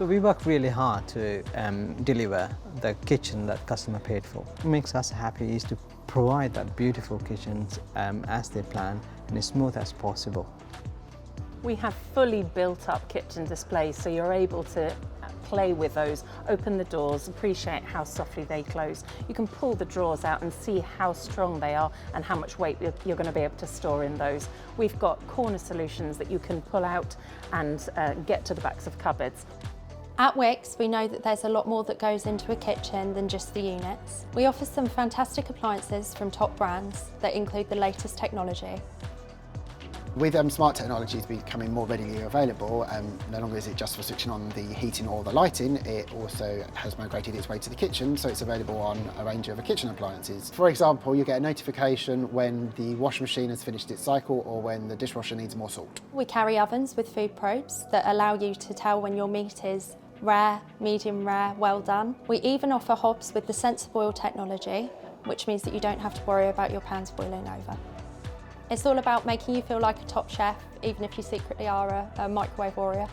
So we work really hard to deliver the kitchen that customer paid for. What makes us happy is to provide that beautiful kitchens as they plan and as smooth as possible. We have fully built up kitchen displays, so you're able to play with those, open the doors, appreciate how softly they close. You can pull the drawers out and see how strong they are and how much weight you're going to be able to store in those. We've got corner solutions that you can pull out and get to the backs of cupboards. At Wickes, we know that there's a lot more that goes into a kitchen than just the units. We offer some fantastic appliances from top brands that include the latest technology. With smart technologies becoming more readily available, no longer is it just for switching on the heating or the lighting, it also has migrated its way to the kitchen, so it's available on a range of kitchen appliances. For example, you get a notification when the washing machine has finished its cycle or when the dishwasher needs more salt. We carry ovens with food probes that allow you to tell when your meat is rare, medium rare, well done. We even offer hobs with the sense boil technology, which means that you don't have to worry about your pans boiling over. It's all about making you feel like a top chef, even if you secretly are a microwave warrior.